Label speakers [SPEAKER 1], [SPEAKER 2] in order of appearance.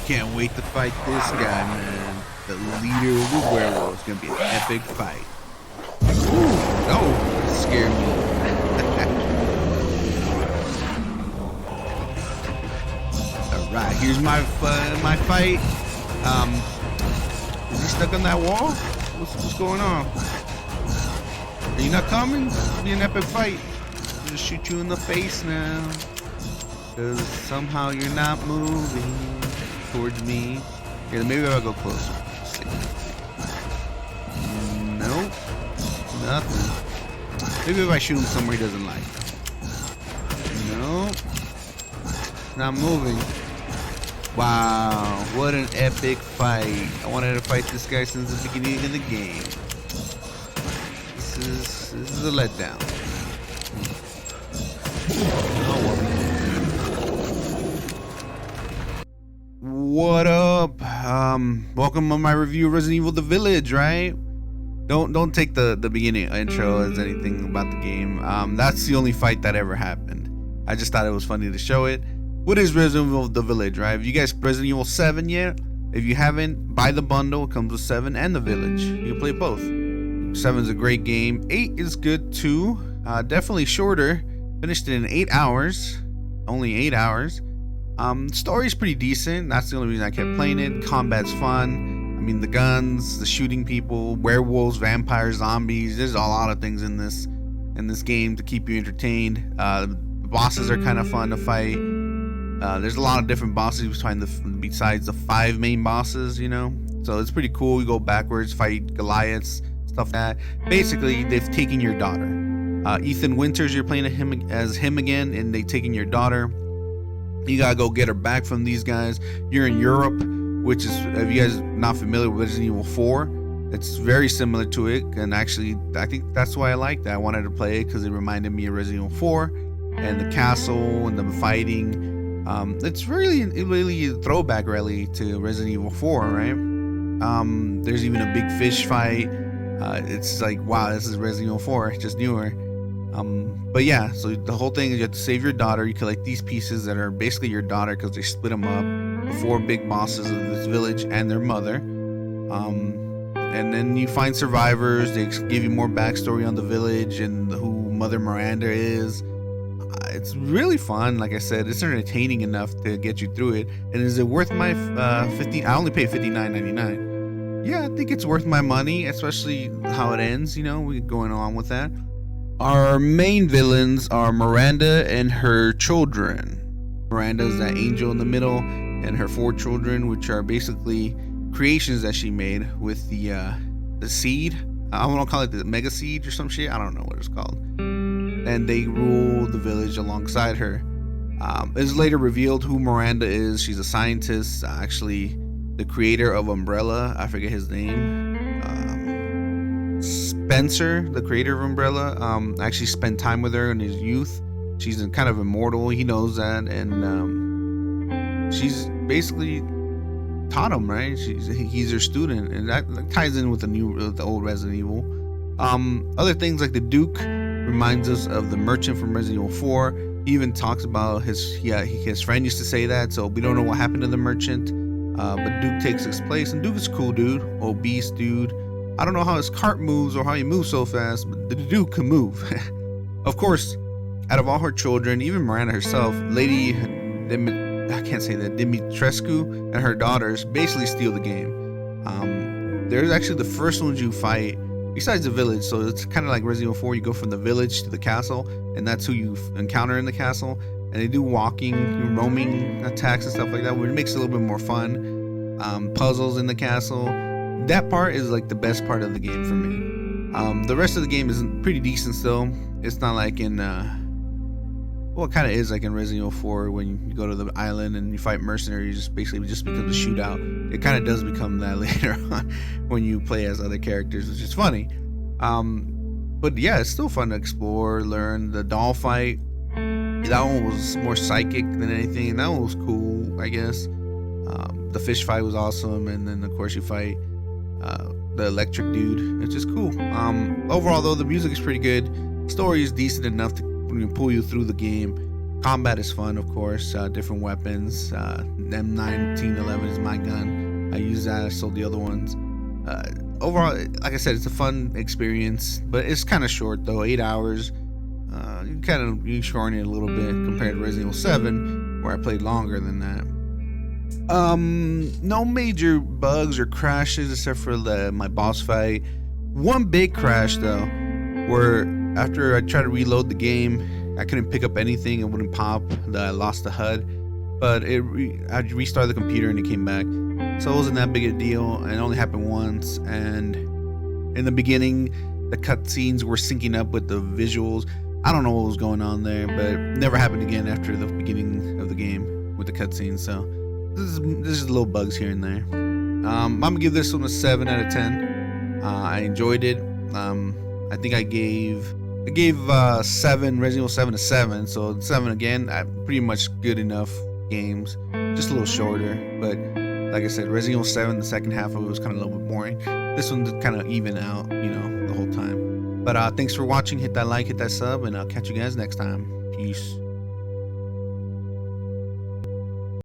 [SPEAKER 1] Can't wait to fight this guy, man. The leader of the werewolves. It's gonna be an epic fight. Ooh, no, scared me. All right, here's my fight. Is he stuck on that wall? What's going on? Are you not coming? It'll be an epic fight. I'll just shoot you in the face now. Cause somehow you're not moving towards me. Here, maybe I'll go closer. Nope. Nothing. Maybe if I shoot him somewhere he doesn't like. Nope. Not moving. Wow, what an epic fight. I wanted to fight this guy since the beginning of the game. This is a letdown. What up? Welcome on my review of Resident Evil The Village, right? Don't take the beginning intro as anything about the game. That's the only fight that ever happened. I just thought it was funny to show it. What is Resident Evil The Village, right? Have you guys Resident Evil 7 yet? If you haven't, buy the bundle. It comes with 7 and The Village. You can play both. 7 is a great game. 8 is good too. Definitely shorter. Finished it in 8 hours. Only 8 hours. Story's pretty decent. That's the only reason I kept playing it. Combat's fun. I mean, the guns, the shooting people, werewolves, vampires, zombies. There's a lot of things in this game to keep you entertained. The bosses are kind of fun to fight. There's a lot of different bosses besides the 5 main bosses, you know. So it's pretty cool. You go backwards, fight Goliaths, stuff like that. Basically, they've taken your daughter. Ethan Winters, you're playing as him again, and they taking your daughter. You gotta go get her back from these guys. You're in Europe, which is, if you guys are not familiar with Resident Evil 4, it's very similar to it. And actually, I think that's why I like that. I wanted to play it because it reminded me of Resident Evil 4 and the castle and the fighting. It's really a throwback really to Resident Evil 4, right? There's even a big fish fight. It's like, wow, this is Resident Evil 4, just newer. But yeah, so the whole thing is you have to save your daughter. You collect these pieces that are basically your daughter because they split them up. The 4 big bosses of this village and their mother. And then you find survivors. They give you more backstory on the village and who Mother Miranda is. It's really fun. Like I said, it's entertaining enough to get you through it. And is it worth my I only paid $59.99. Yeah, I think it's worth my money, especially how it ends. You know, we're going on with that. Our main villains are Miranda and her children. Miranda is that angel in the middle, and her 4 children, which are basically creations that she made with the seed. I want to call it the mega seed or some shit. I don't know what it's called. And they rule the village alongside her. It's later revealed who Miranda is. She's a scientist, actually the creator of Umbrella. I forget his name. Spencer, the creator of Umbrella, actually spent time with her in his youth. She's kind of immortal. He knows that, and she's basically taught him, right? He's her student, and that ties in with the old Resident Evil. Other things like the Duke reminds us of the merchant from Resident Evil 4. He even talks about his friend used to say that, so we don't know what happened to the merchant. But Duke takes his place, and Duke is a cool dude, obese dude. I don't know how his cart moves or how he moves so fast, but the Duke can move. Of course, out of all her children, even Miranda herself, Lady Dimitrescu and her daughters basically steal the game. There's actually the first ones you fight, besides the village, so it's kind of like Resident Evil 4. You go from the village to the castle, and that's who you encounter in the castle. And they do walking, roaming attacks and stuff like that, which makes it a little bit more fun. Puzzles in the castle. That part is like the best part of the game for me. The rest of the game is pretty decent still. It's not like in well, it kind of is like in Resident Evil 4 when you go to the island and you fight mercenaries. Basically, it just becomes a shootout. It kind of does become that later on when you play as other characters, which is funny. But yeah, it's still fun to explore, learn. The doll fight, that one was more psychic than anything, and that one was cool, I guess. The fish fight was awesome, and then of course you fight the electric dude. It's just cool. Overall though, the music is pretty good. Story is decent enough to pull you through the game. Combat is fun, of course. Different weapons, M1911 is my gun. I use that. I sold the other ones. Overall, like I said, it's a fun experience, but it's kind of short though. 8 hours. You shorten it a little bit compared to Resident Evil 7, where I played longer than that. No major bugs or crashes except for my boss fight. One big crash though, where after I tried to reload the game, I couldn't pick up anything. It wouldn't pop. I lost the HUD, but I restarted the computer and it came back. So it wasn't that big a deal. It only happened once, and in the beginning, the cutscenes were syncing up with the visuals. I don't know what was going on there, but it never happened again after the beginning of the game with the cutscenes. So this is little bugs here and there. I'm gonna give this one a 7 out of 10. I enjoyed it. I think I gave 7 Resident Evil 7 a 7. So 7 again. Pretty much good enough games. Just a little shorter, but like I said, Resident Evil 7, the second half of it was kind of a little bit boring. This one just kind of even out, the whole time. But thanks for watching. Hit that like, hit that sub, and I'll catch you guys next time. Peace.